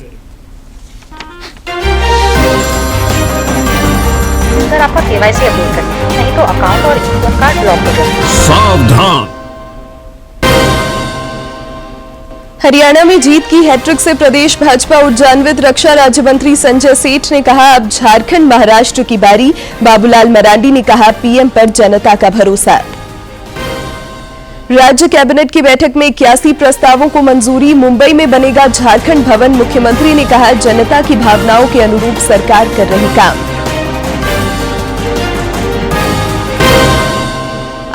गए। सर आपका KYC update करें, नहीं तो अकाउंट और एटीएम कार्ड ब्लॉक हो जाएगा। सावधान। हरियाणा में जीत की हैट्रिक से प्रदेश भाजपा ऊर्जान्वित। रक्षा राज्य मंत्री संजय सेठ ने कहा अब झारखंड महाराष्ट्र की बारी। बाबूलाल मरांडी ने कहा पीएम पर जनता का भरोसा। राज्य कैबिनेट की बैठक में 81 प्रस्तावों को मंजूरी। मुंबई में बनेगा झारखंड भवन। मुख्यमंत्री ने कहा जनता की भावनाओं के अनुरूप सरकार कर रही काम।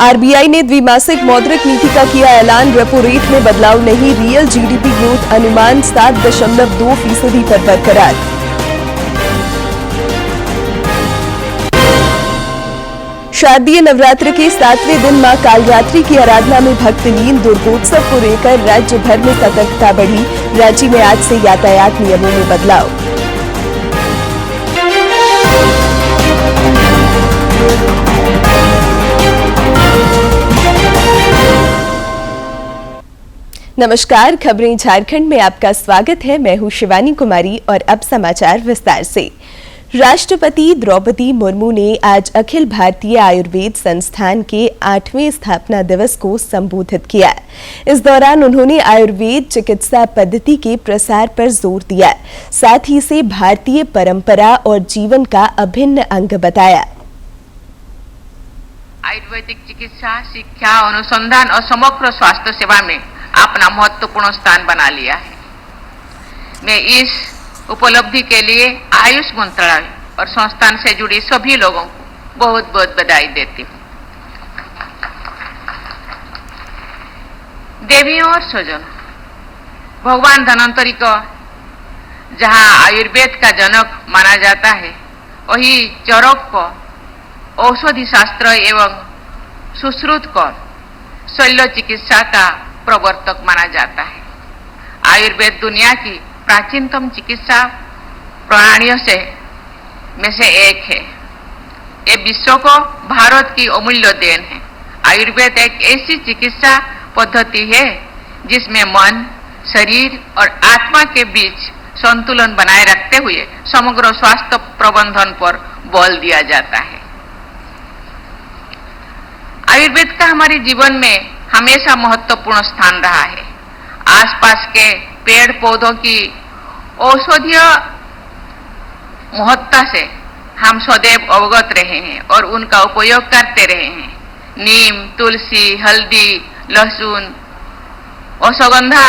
आरबीआई ने द्विमासिक मौद्रिक नीति का किया ऐलान। रेपो रेट में बदलाव नहीं। रियल जीडीपी ग्रोथ अनुमान 7.2% पर बरकरार। शारदीय नवरात्र के 7वें दिन मां कालरात्रि की आराधना में भक्त लीन। दुर्गोत्सव को लेकर राज्य भर में सतर्कता बढ़ी। रांची में आज से यातायात नियमों में बदलाव। नमस्कार, खबरें झारखंड में आपका स्वागत है। मैं हूं शिवानी कुमारी और अब समाचार विस्तार से। राष्ट्रपति द्रौपदी मुर्मू ने आज अखिल भारतीय आयुर्वेद संस्थान के 8वें स्थापना दिवस को संबोधित किया। इस दौरान उन्होंने आयुर्वेद चिकित्सा पद्धति के प्रसार पर जोर दिया, साथ ही इसे भारतीय परंपरा और जीवन का अभिन्न अंग बताया। आयुर्वेदिक चिकित्सा, शिक्षा, अनुसंधान और समग्र स्वास्थ्य सेवा में अपना महत्वपूर्ण स्थान बना लिया है। मैं इस उपलब्धि के लिए आयुष मंत्रालय और संस्थान से जुड़ी सभी लोगों को बहुत बहुत बधाई देती हूँ। देवियों और स्वजन, भगवान धन्वंतरी को जहाँ आयुर्वेद का जनक माना जाता है, वही चरक को औषधि शास्त्र एवं सुश्रुत को शल्य चिकित्सा का प्रवर्तक माना जाता है। आयुर्वेद दुनिया की प्राचीनतम चिकित्सा प्रणालियों में से एक है। ये विश्व को भारत की अमूल्य देन है। आयुर्वेद एक ऐसी चिकित्सा पद्धति है जिसमें मन, शरीर और आत्मा के बीच संतुलन बनाए रखते हुए समग्र स्वास्थ्य प्रबंधन पर बल दिया जाता है। आयुर्वेद का हमारे जीवन में हमेशा महत्वपूर्ण स्थान रहा है। आसपास के पेड़ पौधों की औषधीय महत्ता से हम सदैव अवगत रहे हैं और उनका उपयोग करते रहे हैं। नीम, तुलसी, हल्दी, लहसुन, अश्वगंधा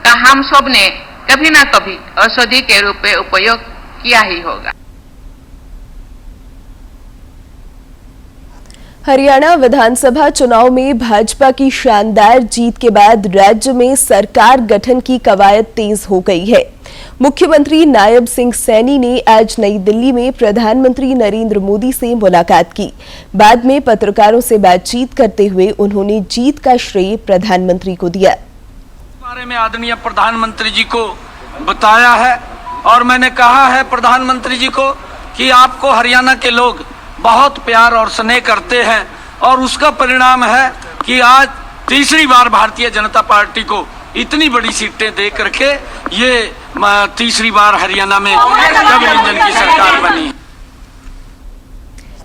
का हम सब ने कभी ना कभी औषधि के रूप में उपयोग किया ही होगा। हरियाणा विधानसभा चुनाव में भाजपा की शानदार जीत के बाद राज्य में सरकार गठन की कवायद तेज हो गई है। मुख्यमंत्री नायब सिंह सैनी ने आज नई दिल्ली में प्रधानमंत्री नरेंद्र मोदी से मुलाकात की। बाद में पत्रकारों से बातचीत करते हुए उन्होंने जीत का श्रेय प्रधानमंत्री को दिया। बारे में आदरणीय प्रधानमंत्री जी को बताया है और मैंने कहा है प्रधानमंत्री जी को कि आपको हरियाणा के लोग बहुत प्यार और स्नेह करते हैं और उसका परिणाम है कि आज तीसरी बार भारतीय जनता पार्टी को इतनी बड़ी सीटें दे करके ये तीसरी बार हरियाणा में डबल इंजन की सरकार बनी।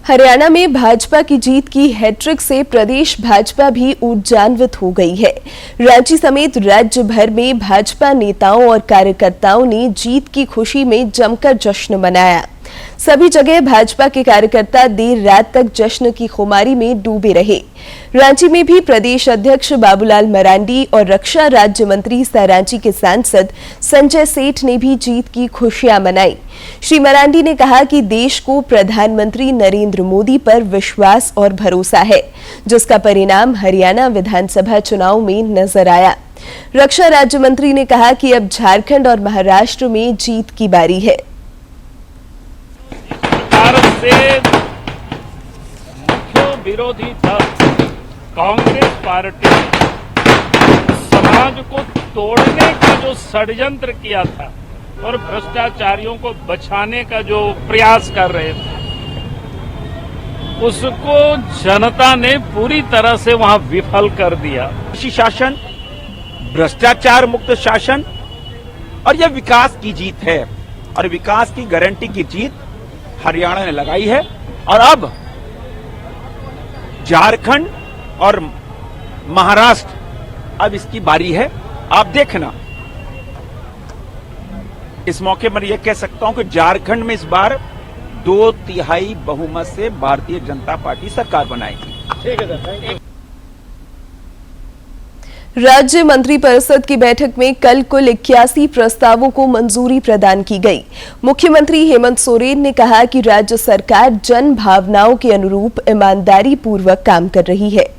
हरियाणा में भाजपा की जीत की हैट्रिक से प्रदेश भाजपा भी ऊर्जान्वित हो गई है। रांची समेत राज्य भर में भाजपा नेताओं और कार्यकर्ताओं ने जीत की खुशी में जमकर जश्न मनाया। सभी जगह भाजपा के कार्यकर्ता देर रात तक जश्न की खुमारी में डूबे रहे। रांची में भी प्रदेश अध्यक्ष बाबूलाल मरांडी और रक्षा राज्य मंत्री सह रांची के सांसद संजय सेठ ने भी जीत की खुशियां मनाई। श्री मरांडी ने कहा कि देश को प्रधानमंत्री नरेंद्र मोदी पर विश्वास और भरोसा है, जिसका परिणाम हरियाणा विधानसभा चुनाव में नजर आया। रक्षा राज्य मंत्री ने कहा कि अब झारखंड और महाराष्ट्र में जीत की बारी है। भारत से मुख्य विरोधी दल कांग्रेस पार्टी समाज को तोड़ने का जो षड्यंत्र किया था और भ्रष्टाचारियों को बचाने का जो प्रयास कर रहे थे, उसको जनता ने पूरी तरह से वहां विफल कर दिया। शासन, भ्रष्टाचार मुक्त शासन और यह विकास की जीत है और विकास की गारंटी की जीत हरियाणा ने लगाई है। और अब झारखंड और महाराष्ट्र, अब इसकी बारी है। आप देखना, इस मौके पर यह कह सकता हूं कि झारखंड में इस बार 2/3 बहुमत से भारतीय जनता पार्टी सरकार बनाएगी। ठीक है सर। राज्य मंत्रिपरिषद की बैठक में कल कुल 81 प्रस्तावों को मंजूरी प्रदान की गई। मुख्यमंत्री हेमंत सोरेन ने कहा कि राज्य सरकार जन भावनाओं के अनुरूप ईमानदारी पूर्वक काम कर रही है।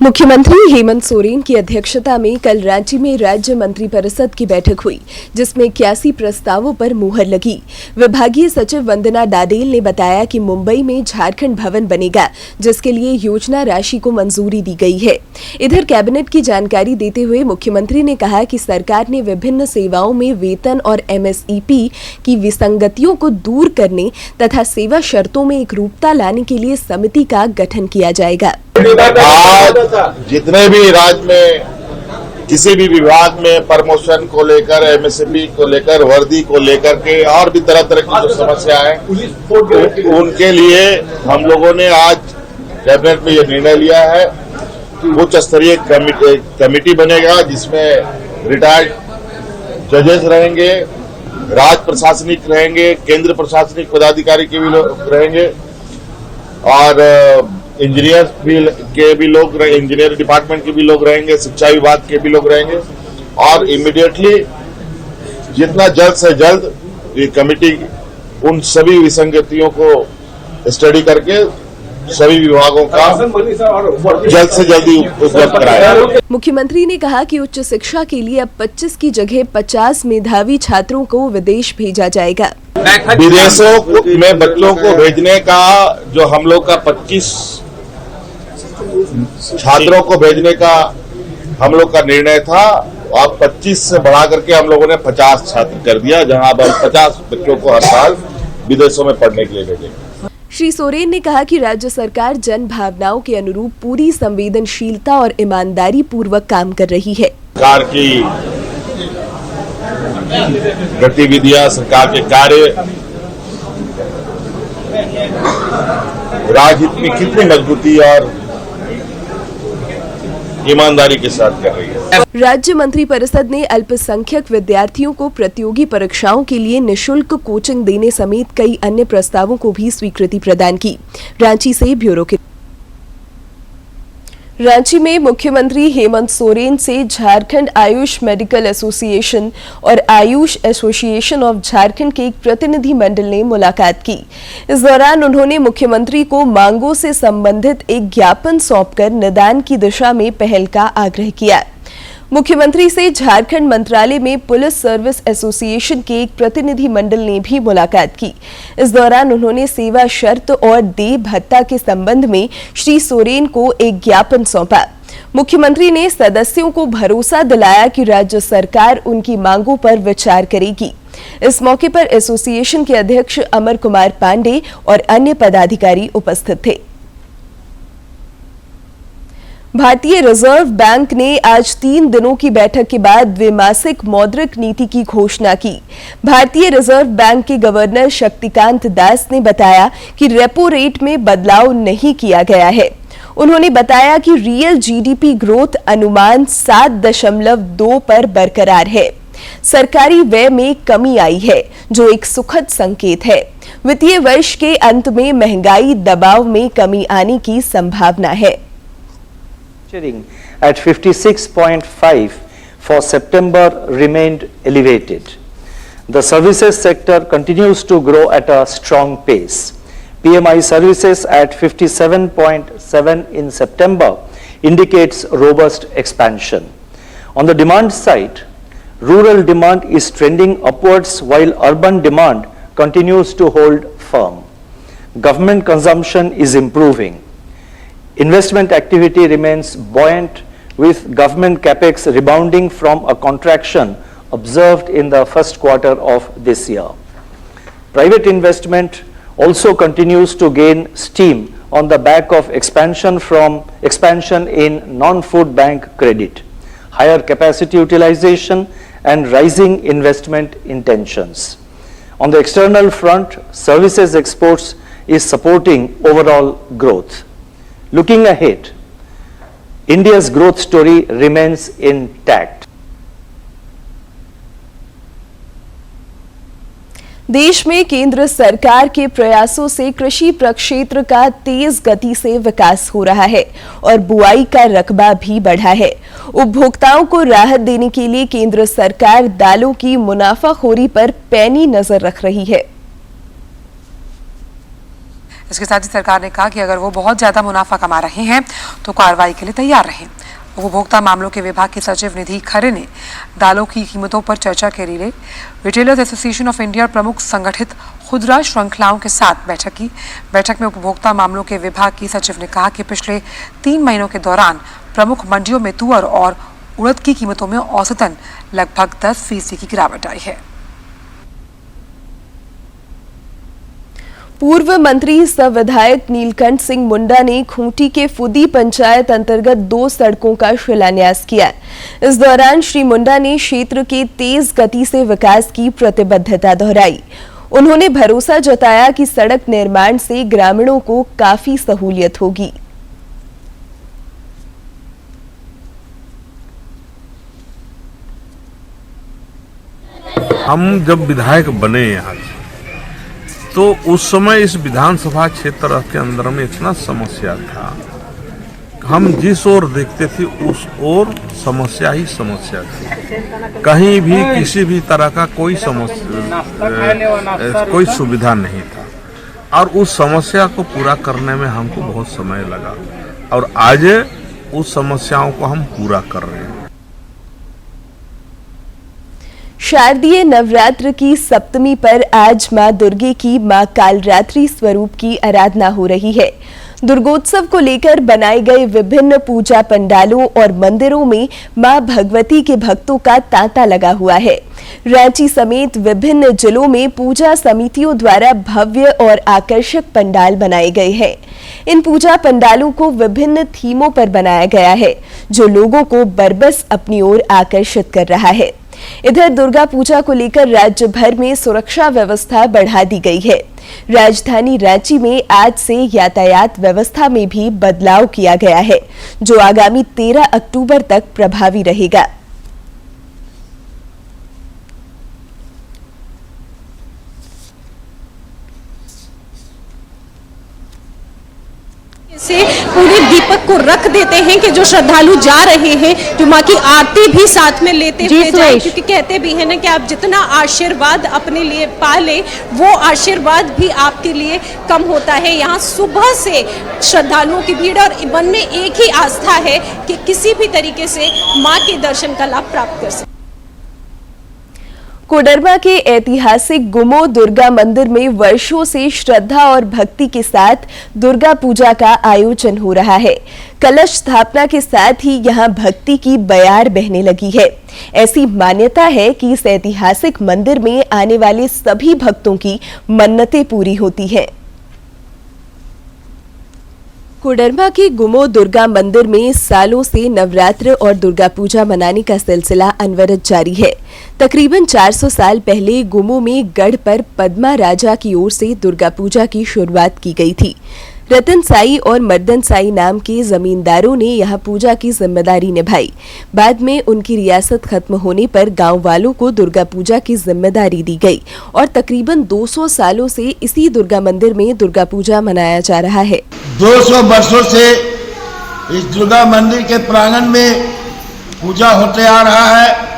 मुख्यमंत्री हेमंत सोरेन की अध्यक्षता में कल रांची में राज्य मंत्रिपरिषद की बैठक हुई, जिसमें 81 प्रस्तावों पर मुहर लगी। विभागीय सचिव वंदना डाडेल ने बताया कि मुंबई में झारखंड भवन बनेगा, जिसके लिए योजना राशि को मंजूरी दी गई है। इधर कैबिनेट की जानकारी देते हुए मुख्यमंत्री ने कहा कि सरकार ने विभिन्न सेवाओं में वेतन और MSEP की विसंगतियों को दूर करने तथा सेवा शर्तों में एकरूपता लाने के लिए समिति का गठन किया जाएगा। आज जितने भी राज्य में किसी भी विभाग में प्रमोशन को लेकर, MSEP को लेकर, वर्दी को लेकर के और भी तरह तरह की जो समस्या है, उनके लिए हम लोगों ने आज कैबिनेट में ये निर्णय लिया है। उच्च स्तरीय कमेटी बनेगा, जिसमें रिटायर्ड जजेस रहेंगे, राज्य प्रशासनिक रहेंगे, केंद्र प्रशासनिक पदाधिकारी के भी लोग रहेंगे और इंजीनियर के भी लोग, इंजीनियर डिपार्टमेंट के भी लोग रहेंगे, शिक्षा विभाग के भी लोग रहेंगे। और इमीडिएटली जितना जल्द से जल्द ये कमेटी उन सभी विसंगतियों को स्टडी करके सभी विभागों का जल्द से जल्दी उपलब्ध कराया। मुख्यमंत्री ने कहा कि उच्च शिक्षा के लिए अब 25 की जगह 50 मेधावी छात्रों को विदेश भेजा जाएगा। विदेशों में बच्चों को भेजने का जो हम लोग का 25 छात्रों को भेजने का हम लोग का निर्णय था, अब 25 से बढ़ा करके हम लोगों ने 50 छात्र कर दिया, जहां अब 50 बच्चों को हर साल विदेशों में पढ़ने के लिए भेजेंगे। श्री सोरेन ने कहा कि राज्य सरकार जन भावनाओं के अनुरूप पूरी संवेदनशीलता और ईमानदारी पूर्वक काम कर रही है। सरकार की गतिविधियां, सरकार के कार्य राजनीति में कितनी मजबूती और ईमानदारी के साथ कर रही है। राज्य मंत्रिपरिषद ने अल्पसंख्यक विद्यार्थियों को प्रतियोगी परीक्षाओं के लिए निशुल्क कोचिंग देने समेत कई अन्य प्रस्तावों को भी स्वीकृति प्रदान की। रांची से ब्यूरो की। रांची में मुख्यमंत्री हेमंत सोरेन से झारखंड आयुष मेडिकल एसोसिएशन और आयुष एसोसिएशन ऑफ झारखंड के एक प्रतिनिधि मंडल ने मुलाकात की। इस दौरान उन्होंने मुख्यमंत्री को मांगों से संबंधित एक ज्ञापन सौंपकर निदान की दिशा में पहल का आग्रह किया। मुख्यमंत्री से झारखंड मंत्रालय में पुलिस सर्विस एसोसिएशन के एक प्रतिनिधि मंडल ने भी मुलाकात की। इस दौरान उन्होंने सेवा शर्त और देय भत्ता के संबंध में श्री सोरेन को एक ज्ञापन सौंपा। मुख्यमंत्री ने सदस्यों को भरोसा दिलाया कि राज्य सरकार उनकी मांगों पर विचार करेगी। इस मौके पर एसोसिएशन के अध्यक्ष अमर कुमार पांडे और अन्य पदाधिकारी उपस्थित थे। भारतीय रिजर्व बैंक ने आज 3 दिनों की बैठक के बाद द्विमासिक मौद्रिक नीति की घोषणा की। भारतीय रिजर्व बैंक के गवर्नर शक्तिकांत दास ने बताया कि रेपो रेट में बदलाव नहीं किया गया है। उन्होंने बताया कि रियल जीडीपी ग्रोथ अनुमान 7.2 पर बरकरार है। सरकारी व्यय में कमी आई है, जो एक सुखद संकेत है। वित्तीय वर्ष के अंत में महंगाई दबाव में कमी आने की संभावना है। At 56.5 for September remained elevated. The services sector continues to grow at a strong pace. PMI services at 57.7 in September indicates robust expansion. On the demand side, rural demand is trending upwards while urban demand continues to hold firm. Government consumption is improving. Investment activity remains buoyant with government capex rebounding from a contraction observed in the first quarter of this year. Private investment also continues to gain steam on the back of expansion in non-food bank credit. higher capacity utilization, and rising investment intentions. On the external front, services exports is supporting overall growth. Looking ahead, India's growth story remains intact. देश में केंद्र सरकार के प्रयासों से कृषि प्रक्षेत्र का तेज गति से विकास हो रहा है और बुआई का रकबा भी बढ़ा है। उपभोक्ताओं को राहत देने के लिए केंद्र सरकार दालों की मुनाफाखोरी पर पैनी नजर रख रही है। इसके साथ ही सरकार ने कहा कि अगर वो बहुत ज्यादा मुनाफा कमा रहे हैं तो कार्रवाई के लिए तैयार रहें। उपभोक्ता मामलों के विभाग के सचिव निधि खरे ने दालों की कीमतों पर चर्चा के लिए रिटेलर्स एसोसिएशन ऑफ इंडिया प्रमुख संगठित खुदरा श्रृंखलाओं के साथ बैठक की। बैठक में उपभोक्ता मामलों के विभाग की सचिव ने कहा कि पिछले 3 महीनों के दौरान प्रमुख मंडियों में तुअर और उड़द की कीमतों में औसतन लगभग 10% की गिरावट आई है। पूर्व मंत्री सह विधायक नीलकंठ सिंह मुंडा ने खूंटी के फुदी पंचायत अंतर्गत 2 सड़कों का शिलान्यास किया। इस दौरान श्री मुंडा ने क्षेत्र के तेज गति से विकास की प्रतिबद्धता दोहराई। उन्होंने भरोसा जताया कि सड़क निर्माण से ग्रामीणों को काफी सहूलियत होगी। हम जब विधायक बने यहाँ तो उस समय इस विधानसभा क्षेत्र के अंदर में इतना समस्या था, हम जिस ओर देखते थे उस ओर समस्या ही समस्या थी। कहीं भी किसी भी तरह का कोई कोई सुविधा नहीं था और उस समस्या को पूरा करने में हमको बहुत समय लगा और आज उस समस्याओं को हम पूरा कर रहे हैं। शारदीय नवरात्र की सप्तमी पर आज मां दुर्गे की मां कालरात्रि स्वरूप की आराधना हो रही है। दुर्गोत्सव को लेकर बनाए गए विभिन्न पूजा पंडालों और मंदिरों में मां भगवती के भक्तों का तांता लगा हुआ है। रांची समेत विभिन्न जिलों में पूजा समितियों द्वारा भव्य और आकर्षक पंडाल बनाए गए हैं। इन पूजा पंडालों को विभिन्न थीमों पर बनाया गया है, जो लोगों को बरबस अपनी ओर आकर्षित कर रहा है। इधर दुर्गा पूजा को लेकर राज्य भर में सुरक्षा व्यवस्था बढ़ा दी गई है। राजधानी रांची में आज से यातायात व्यवस्था में भी बदलाव किया गया है, जो आगामी 13 अक्टूबर तक प्रभावी रहेगा। से पूरे दीपक को रख देते हैं कि जो श्रद्धालु जा रहे हैं जो माँ की आरती भी साथ में लेते हुए जाए, क्योंकि कहते भी है ना कि आप जितना आशीर्वाद अपने लिए पा ले वो आशीर्वाद भी आपके लिए कम होता है। यहाँ सुबह से श्रद्धालुओं की भीड़ और मन में एक ही आस्था है कि किसी भी तरीके से माँ के दर्शन का लाभ प्राप्त कर सके। कोडरमा के ऐतिहासिक गुमो दुर्गा मंदिर में वर्षों से श्रद्धा और भक्ति के साथ दुर्गा पूजा का आयोजन हो रहा है। कलश स्थापना के साथ ही यहां भक्ति की बयार बहने लगी है। ऐसी मान्यता है कि इस ऐतिहासिक मंदिर में आने वाले सभी भक्तों की मन्नतें पूरी होती हैं। कोडरमा के गुमो दुर्गा मंदिर में सालों से नवरात्र और दुर्गा पूजा मनाने का सिलसिला अनवरत जारी है। तकरीबन 400 साल पहले गुमो में गढ़ पर पद्मा राजा की ओर से दुर्गा पूजा की शुरुआत की गई थी। रतन साई और मर्दन साई नाम के जमींदारों ने यहां पूजा की जिम्मेदारी निभाई। बाद में उनकी रियासत खत्म होने पर गांव वालों को दुर्गा पूजा की जिम्मेदारी दी गई और तकरीबन 200 सालों से इसी दुर्गा मंदिर में दुर्गा पूजा मनाया जा रहा है। 200 वर्षों से इस दुर्गा मंदिर के प्रांगण में पूजा होते आ रहा है।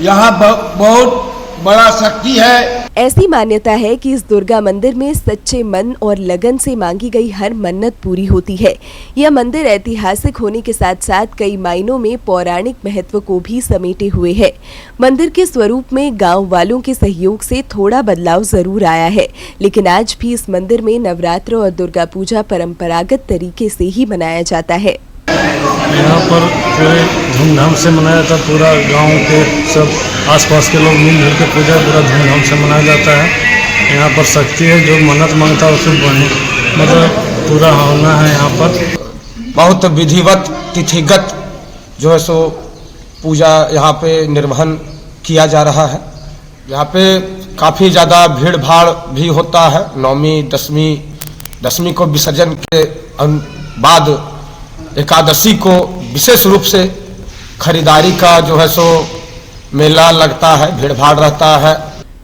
यहाँ बहुत बड़ा शक्ति है। ऐसी मान्यता है कि इस दुर्गा मंदिर में सच्चे मन और लगन से मांगी गई हर मन्नत पूरी होती है। यह मंदिर ऐतिहासिक होने के साथ साथ कई मायनों में पौराणिक महत्व को भी समेटे हुए है। मंदिर के स्वरूप में गांव वालों के सहयोग से थोड़ा बदलाव जरूर आया है, लेकिन आज भी इस मंदिर में नवरात्र और दुर्गा पूजा परंपरागत तरीके से ही मनाया जाता है। यहाँ पर पूरे धूमधाम से मनाया जाता है। पूरा गांव के सब आसपास के लोग मिलजुल के पूजा पूरा धूमधाम से मनाया जाता है। यहाँ पर शक्ति है, जो मन्नत मांगता है उसे मतलब पूरा होना है। यहाँ पर बहुत विधिवत तिथिगत जो है सो पूजा यहाँ पे निर्वहन किया जा रहा है। यहाँ पे काफ़ी ज़्यादा भीड़ भाड़ भी होता है। नवमी दशमी को विसर्जन के बाद एकादशी को विशेष रूप से खरीदारी का जो है सो मेला लगता है, भीड़ भाड़ रहता है।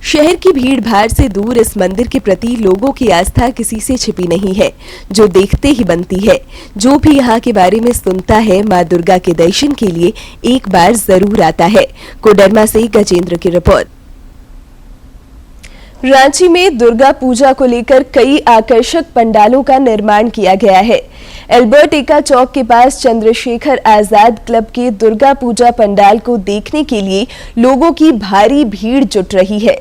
शहर की भीड़ भाड़ से दूर इस मंदिर के प्रति लोगों की आस्था किसी से छिपी नहीं है, जो देखते ही बनती है। जो भी यहाँ के बारे में सुनता है, माँ दुर्गा के दर्शन के लिए एक बार जरूर आता है। कोडरमा से गजेंद्र की रिपोर्ट। रांची में दुर्गा पूजा को लेकर कई आकर्षक पंडालों का निर्माण किया गया है। एल्बर्ट एक्का चौक के पास चंद्रशेखर आजाद क्लब के दुर्गा पूजा पंडाल को देखने के लिए लोगों की भारी भीड़ जुट रही है।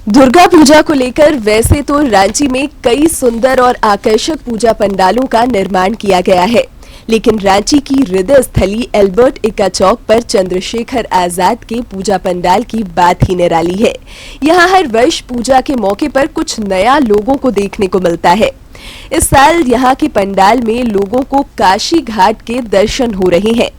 दुर्गा पूजा को लेकर वैसे तो रांची में कई सुंदर और आकर्षक पूजा पंडालों का निर्माण किया गया है, लेकिन रांची की हृदय स्थली एल्बर्ट एक्का चौक पर चंद्रशेखर आजाद के पूजा पंडाल की बात ही निराली है। यहाँ हर वर्ष पूजा के मौके पर कुछ नया लोगों को देखने को मिलता है। इस साल यहाँ के पंडाल में लोगों को काशी घाट के दर्शन हो रहे हैं।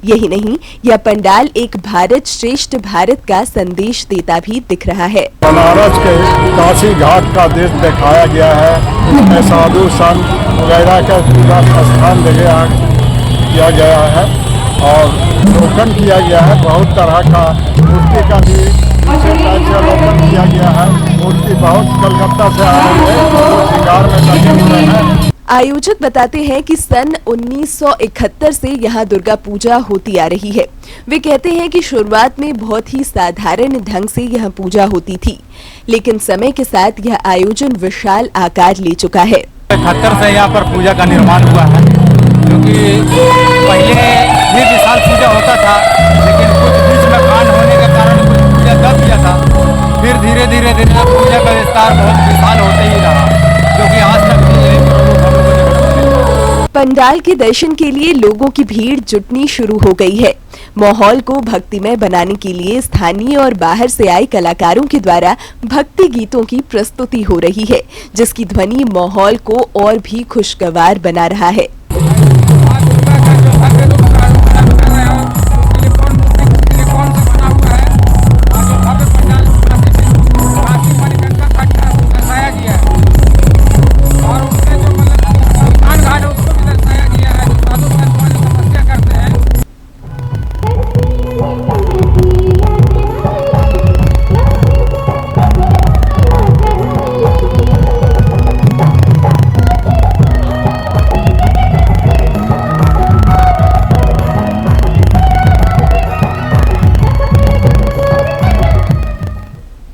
यही नहीं, यह पंडाल एक भारत श्रेष्ठ भारत का संदेश देता भी दिख रहा है। बनारस के काशी घाट का देश दिखाया गया है। इसमें साधु संत वगैरह का पूरा स्थान किया गया है और अवलोकन किया गया है। बहुत तरह का मूर्ति का भी अवलोकन किया गया है। मूर्ति बहुत कलकत्ता से आ रही है, श्रृंगार में लगे हुए हैं। आयोजक बताते हैं कि सन 1971 से यहाँ दुर्गा पूजा होती आ रही है। वे कहते हैं कि शुरुआत में बहुत ही साधारण ढंग से यह पूजा होती थी, लेकिन समय के साथ यह आयोजन विशाल आकार ले चुका है। 71 से यहाँ पर पूजा का निर्माण हुआ है, क्योंकि पहले भी विशाल पूजा होता था, लेकिन कुछ बीच में कांड होने के कारण कुछ पूजा दब गया था। फिर धीरे धीरे पूजा का विस्तार बहुत विशाल होते ही रहा, जो कि आज तक पंडाल के दर्शन के लिए लोगों की भीड़ जुटनी शुरू हो गई है। माहौल को भक्तिमय बनाने के लिए स्थानीय और बाहर से आए कलाकारों के द्वारा भक्ति गीतों की प्रस्तुति हो रही है, जिसकी ध्वनि माहौल को और भी खुशगवार बना रहा है।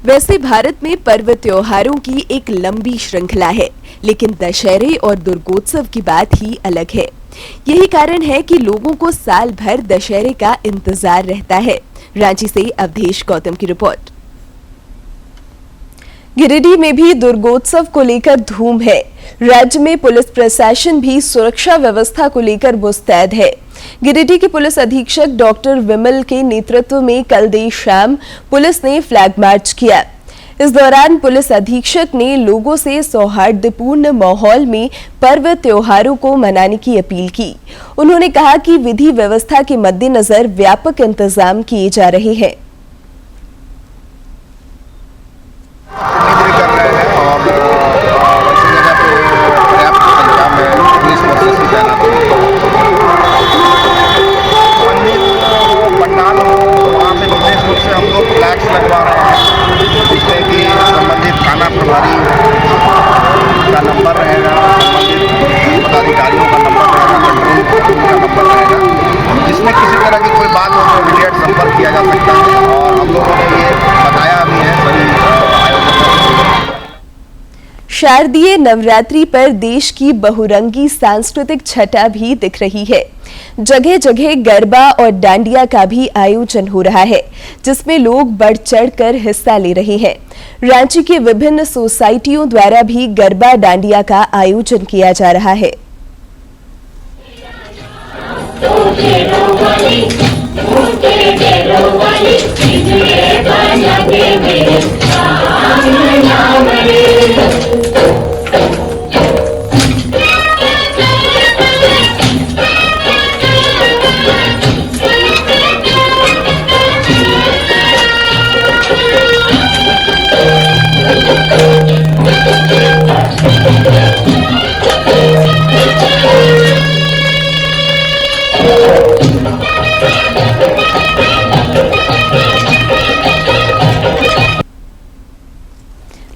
वैसे भारत में पर्व त्योहारों की एक लंबी श्रृंखला है, लेकिन दशहरे और दुर्गोत्सव की बात ही अलग है। यही कारण है कि लोगों को साल भर दशहरे का इंतजार रहता है। रांची से अवधेश गौतम की रिपोर्ट। गिरिडीह में भी दुर्गोत्सव को लेकर धूम है। राज्य में पुलिस प्रशासन भी सुरक्षा व्यवस्था को लेकर मुस्तैद है। गिरिडीह के पुलिस अधीक्षक डॉक्टर विमल के नेतृत्व में कल देर शाम पुलिस ने फ्लैग मार्च किया। इस दौरान पुलिस अधीक्षक ने लोगों से सौहार्दपूर्ण माहौल में पर्व त्योहारों को मनाने की अपील की। उन्होंने कहा कि विधि व्यवस्था के मद्देनजर व्यापक इंतजाम किए जा रहे हैं। का नंबर रहेगा, संबंधित पदाधिकारियों का नंबर रहेगा, कंट्रोल का नंबर रहेगा, जिसमें किसी तरह की कोई बात हो तो इमीडिएट संपर्क किया जा सकता है। और हम लोगों ने ये बताया भी है सभी आयोजकों। शारदीय नवरात्रि पर देश की बहुरंगी सांस्कृतिक छटा भी दिख रही है। जगह जगह गरबा और डांडिया का भी आयोजन हो रहा है, जिसमें लोग बढ़ चढ़कर हिस्सा ले रहे हैं। रांची के विभिन्न सोसाइटियों द्वारा भी गरबा डांडिया का आयोजन किया जा रहा है।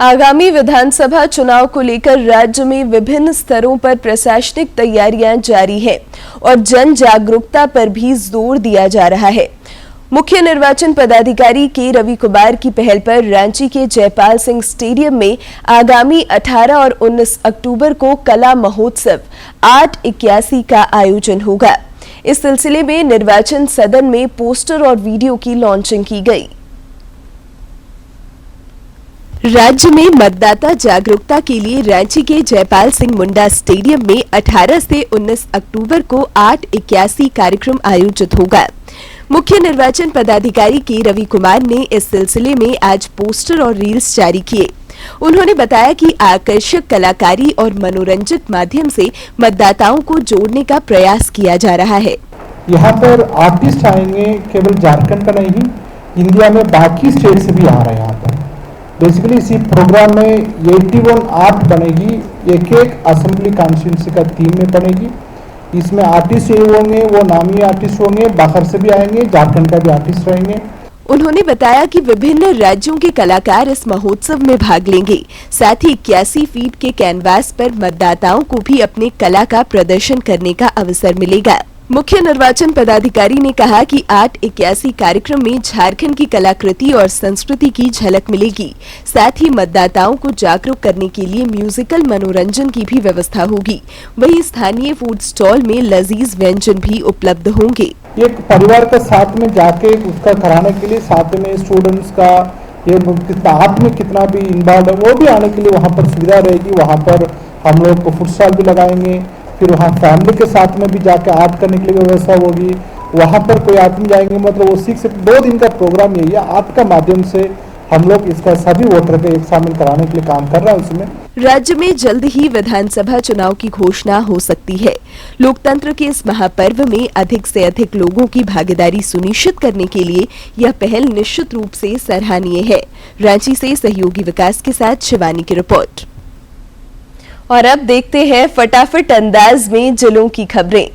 आगामी विधानसभा चुनाव को लेकर राज्य में विभिन्न स्तरों पर प्रशासनिक तैयारियां जारी हैं और जन जागरूकता पर भी जोर दिया जा रहा है। मुख्य निर्वाचन पदाधिकारी के रवि कुमार की पहल पर रांची के जयपाल सिंह स्टेडियम में आगामी 18 और 19 अक्टूबर को कला महोत्सव 881 का आयोजन होगा। इस सिलसिले में निर्वाचन सदन में पोस्टर और वीडियो की लॉन्चिंग की गई। राज्य में मतदाता जागरूकता के लिए रांची के जयपाल सिंह मुंडा स्टेडियम में 18 से 19 अक्टूबर को 881 कार्यक्रम आयोजित होगा। मुख्य निर्वाचन पदाधिकारी के रवि कुमार ने इस सिलसिले में आज पोस्टर और रील्स जारी किए। उन्होंने बताया कि आकर्षक कलाकारी और मनोरंजक माध्यम से मतदाताओं को जोड़ने का प्रयास किया जा रहा है। यहाँ पर आर्टिस्ट आएंगे, केवल झारखंड का नहीं, इंडिया में बाकी स्टेट से भी आ रहे हैं। यहाँ पर बेसिकली इसी प्रोग्राम में 81 आर्ट बनेगी, एक असेंबली कॉन्स्टिट्यूंसी का थीम में बनेगी। इसमें आर्टिस्ट होंगे, वो नामी आर्टिस्ट होंगे, बाहर से भी आएंगे, झारखंड का भी आर्टिस्ट रहेंगे। उन्होंने बताया कि विभिन्न राज्यों के कलाकार इस महोत्सव में भाग लेंगे। साथ ही 81 फीट के कैनवास पर मतदाताओं को भी अपने कला का प्रदर्शन करने का अवसर मिलेगा। मुख्य निर्वाचन पदाधिकारी ने कहा कि 881 कार्यक्रम में झारखंड की कलाकृति और संस्कृति की झलक मिलेगी। साथ ही मतदाताओं को जागरूक करने के लिए म्यूजिकल मनोरंजन की भी व्यवस्था होगी। वहीं स्थानीय फूड स्टॉल में लजीज व्यंजन भी उपलब्ध होंगे। एक परिवार का साथ में जाके उसका कराने के लिए साथ में स्टूडेंट्स का ये कितना आर्ट में कितना भी इन्वॉल्व है वो भी आने के लिए वहाँ पर सुविधा रहेगी। वहाँ पर हम लोग को फूड स्टॉल भी लगाएंगे, फिर वहाँ फैमिली के साथ में भी जाके आर्ट करने के लिए व्यवस्था होगी। वहाँ पर कोई आदमी जाएंगे, मतलब वो 2 दिन का प्रोग्राम यही है। आर्ट का माध्यम से हम लोग इसका सभी वोटर के एक शामिल कराने के लिए काम कर रहा है। उसमें राज्य में जल्द ही विधानसभा चुनाव की घोषणा हो सकती है। लोकतंत्र के इस महापर्व में अधिक से अधिक लोगों की भागीदारी सुनिश्चित करने के लिए यह पहल निश्चित रूप से सराहनीय है। रांची से सहयोगी विकास के साथ शिवानी की रिपोर्ट। और अब देखते हैं फटाफट अंदाज में जिलों की खबरें।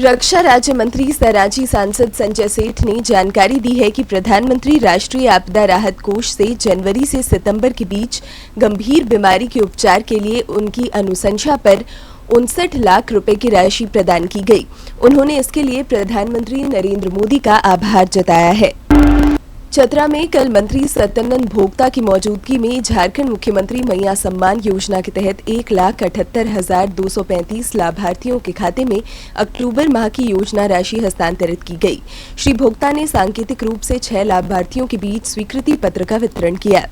रक्षा राज्य मंत्री सह रांची सांसद संजय सेठ ने जानकारी दी है कि प्रधानमंत्री राष्ट्रीय आपदा राहत कोष से जनवरी से सितंबर के बीच गंभीर बीमारी के उपचार के लिए उनकी अनुशंसा पर 59 लाख रुपए की राशि प्रदान की गई। उन्होंने इसके लिए प्रधानमंत्री नरेंद्र मोदी का आभार जताया है। चतरा में कल मंत्री सत्यानंद भोक्ता की मौजूदगी में झारखंड मुख्यमंत्री मैया सम्मान योजना के तहत 1,78,235 लाभार्थियों के खाते में अक्टूबर माह की योजना राशि हस्तांतरित की गई। श्री भोक्ता ने सांकेतिक रूप से 6 लाभार्थियों के बीच स्वीकृति पत्र का वितरण किया।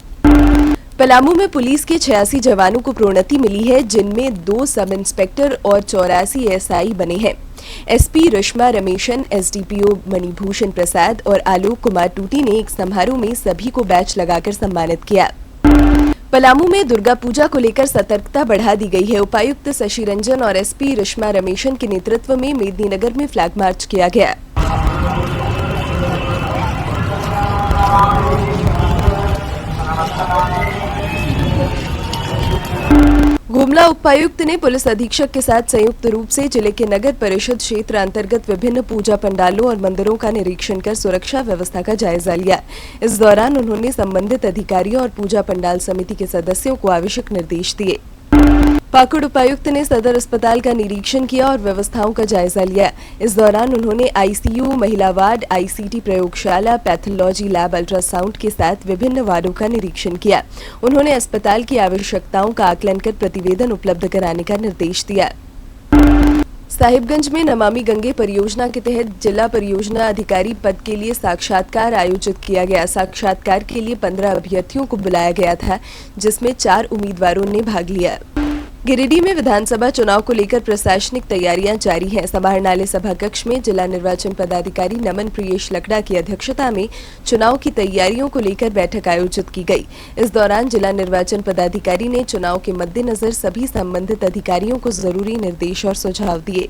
पलामू में पुलिस के 86 जवानों को प्रोन्नति मिली है, जिनमें 2 सब इंस्पेक्टर और 84 एसआई बने हैं। एसपी रश्मा रमेशन, एसडीपीओ मणिभूषण प्रसाद और आलोक कुमार टूटी ने एक समारोह में सभी को बैच लगाकर सम्मानित किया। पलामू में दुर्गा पूजा को लेकर सतर्कता बढ़ा दी गई है। उपायुक्त शशि रंजन और एसपी रश्मा रमेशन के नेतृत्व में मेदिनीनगर में फ्लैग मार्च किया गया। गुमला उपायुक्त ने पुलिस अधीक्षक के साथ संयुक्त रूप से जिले के नगर परिषद क्षेत्र अंतर्गत विभिन्न पूजा पंडालों और मंदिरों का निरीक्षण कर सुरक्षा व्यवस्था का जायजा लिया। इस दौरान उन्होंने संबंधित अधिकारियों और पूजा पंडाल समिति के सदस्यों को आवश्यक निर्देश दिए। पाकुड़ उपायुक्त ने सदर अस्पताल का निरीक्षण किया और व्यवस्थाओं का जायजा लिया। इस दौरान उन्होंने आईसीयू, महिला वार्ड, आईसीटी प्रयोगशाला, पैथोलॉजी लैब, अल्ट्रासाउंड के साथ विभिन्न वार्डों का निरीक्षण किया। उन्होंने अस्पताल की आवश्यकताओं का आकलन कर प्रतिवेदन उपलब्ध कराने का निर्देश दिया। साहिबगंज में नमामि गंगे परियोजना के तहत जिला परियोजना अधिकारी पद के लिए साक्षात्कार आयोजित किया गया। साक्षात्कार के लिए 15 अभ्यर्थियों को बुलाया गया था, जिसमें 4 उम्मीदवारों ने भाग लिया। गिरिडीह में विधानसभा चुनाव को लेकर प्रशासनिक तैयारियां जारी हैं। समाहरणालय सभा कक्ष में जिला निर्वाचन पदाधिकारी नमन प्रियेश लकड़ा की अध्यक्षता में चुनाव की तैयारियों को लेकर बैठक आयोजित की गई। इस दौरान जिला निर्वाचन पदाधिकारी ने चुनाव के मद्देनजर सभी संबंधित अधिकारियों को जरूरी निर्देश और सुझाव दिए।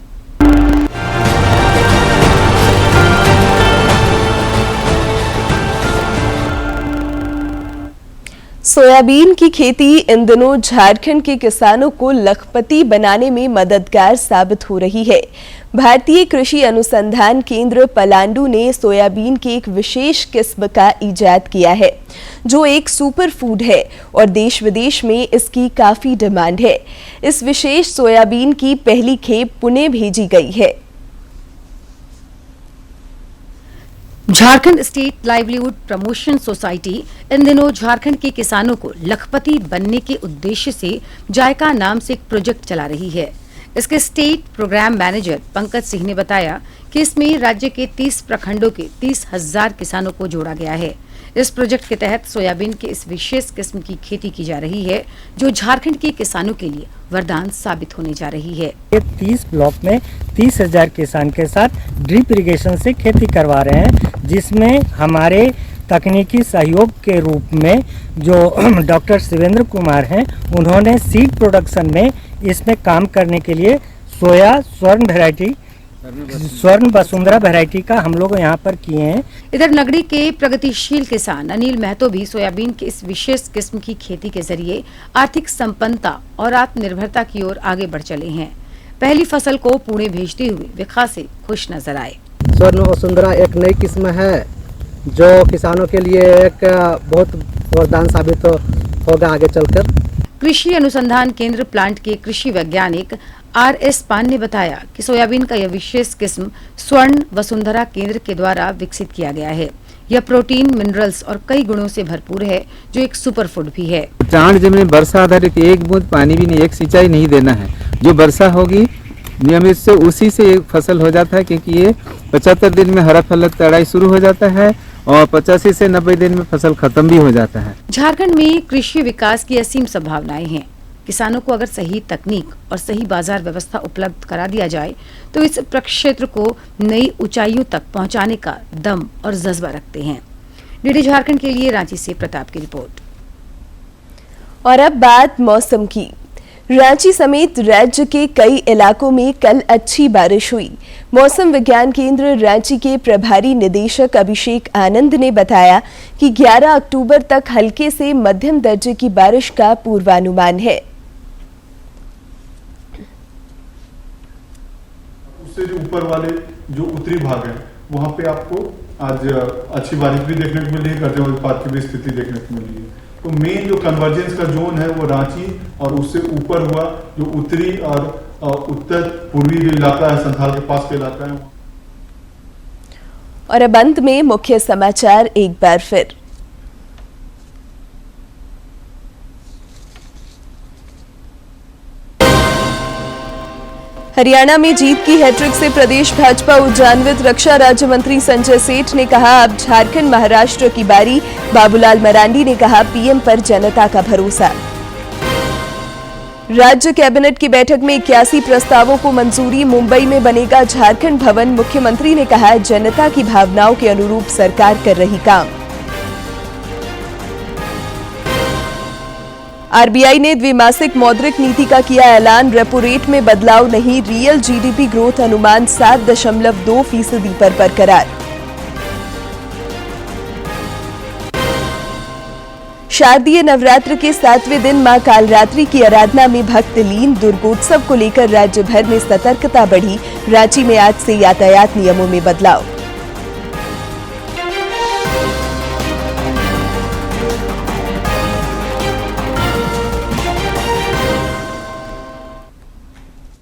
सोयाबीन की खेती इन दिनों झारखंड के किसानों को लखपति बनाने में मददगार साबित हो रही है। भारतीय कृषि अनुसंधान केंद्र पलांडू ने सोयाबीन की एक विशेष किस्म का इजाद किया है, जो एक सुपर फूड है और देश विदेश में इसकी काफी डिमांड है। इस विशेष सोयाबीन की पहली खेप पुणे भेजी गई है। Jharkhand state livelihood promotion society in दिनों झारखंड के किसानों को लखपति बनने के उद्देश्य से जायका नाम से एक प्रोजेक्ट चला रही है। इसके state programme manager Pankaj Singh ने बताया कि इसमें राज्य के 30 प्रखंडों के 30,000 किसानों को जोड़ा गया है। इस प्रोजेक्ट के तहत सोयाबीन की इस विशेष किस्म की खेती की जा रही है, जो झारखंड के किसानों के लिए वरदान साबित होने जा रही है। 30 ब्लॉक में 30,000 किसान के साथ ड्रिप इरिगेशन से खेती करवा रहे हैं, जिसमें हमारे तकनीकी सहयोग के रूप में जो डॉक्टर शिवेंद्र कुमार हैं, उन्होंने सीड प्रोडक्शन में इसमें काम करने के लिए सोया स्वर्ण वसुंधरा वैरायटी का हम लोग यहाँ पर किए हैं। इधर नगरी के प्रगतिशील किसान अनिल महतो भी सोयाबीन की इस विशेष किस्म की खेती के जरिए आर्थिक संपन्नता और आत्मनिर्भरता की ओर आगे बढ़ चले हैं। पहली फसल को पुणे भेजते हुए वे खासे खुश नजर आए। स्वर्ण वसुंधरा एक नई किस्म है जो किसानों के लिए एक बहुत वरदान साबित होगा आगे चलकर। कृषि अनुसंधान केंद्र प्लांट के कृषि वैज्ञानिक RS पान ने बताया कि सोयाबीन का यह विशेष किस्म स्वर्ण वसुंधरा केंद्र के द्वारा विकसित किया गया है। यह प्रोटीन, मिनरल्स और कई गुणों से भरपूर है, जो एक सुपर फूड भी है। चांद जमीन में वर्षा आधारित एक बूंद पानी भी नहीं, एक सिंचाई नहीं देना है। जो वर्षा होगी नियमित से उसी से एक फसल हो जाता है, क्योंकि ये 75 दिन में हरा फल तड़ाई शुरू हो जाता है और 85 से 90 दिन में फसल खत्म भी हो जाता है। झारखंड में कृषि विकास की असीम संभावनाएं हैं। किसानों को अगर सही तकनीक और सही बाजार व्यवस्था उपलब्ध करा दिया जाए तो इस प्रक्षेत्र को नई ऊंचाइयों तक पहुंचाने का दम और जज्बा रखते हैं। डीडी झारखंड के लिए रांची से प्रताप की रिपोर्ट। और अब बात मौसम की। रांची समेत राज्य के कई इलाकों में कल अच्छी बारिश हुई। मौसम विज्ञान केंद्र रांची के प्रभारी निदेशक अभिषेक आनंद ने बताया कि 11 अक्टूबर तक हल्के से मध्यम दर्जे की बारिश का पूर्वानुमान है। उससे जो ऊपर वाले जो उत्तरी भाग है वहां पे आपको आज अच्छी बारिश भी देखने को मिली है, गर्जन वज्रपात की भी स्थिति देखने को मिली है। तो मेन जो कन्वर्जेंस का जोन है वो रांची और उससे ऊपर हुआ जो उत्तरी और उत्तर पूर्वी जो इलाका है, संथाल के पास का इलाका है। और अब अंत में मुख्य समाचार एक बार फिर। हरियाणा में जीत की हैट्रिक से प्रदेश भाजपा ऊर्जान्वित। रक्षा राज्य मंत्री संजय सेठ ने कहा, अब झारखंड महाराष्ट्र की बारी। बाबूलाल मरांडी ने कहा, पीएम पर जनता का भरोसा। राज्य कैबिनेट की बैठक में 81 प्रस्तावों को मंजूरी। मुंबई में बनेगा झारखंड भवन। मुख्यमंत्री ने कहा, जनता की भावनाओं के अनुरूप सरकार कर रही काम। आरबीआई ने द्विमासिक मौद्रिक नीति का किया ऐलान। रेपो रेट में बदलाव नहीं। रियल जीडीपी ग्रोथ अनुमान 7.2% पर बरकरार। शारदीय नवरात्र के 7वें दिन मां कालरात्रि की आराधना में भक्त लीन। दुर्गोत्सव को लेकर राज्य भर में सतर्कता बढ़ी। रांची में आज से यातायात नियमों में बदलाव।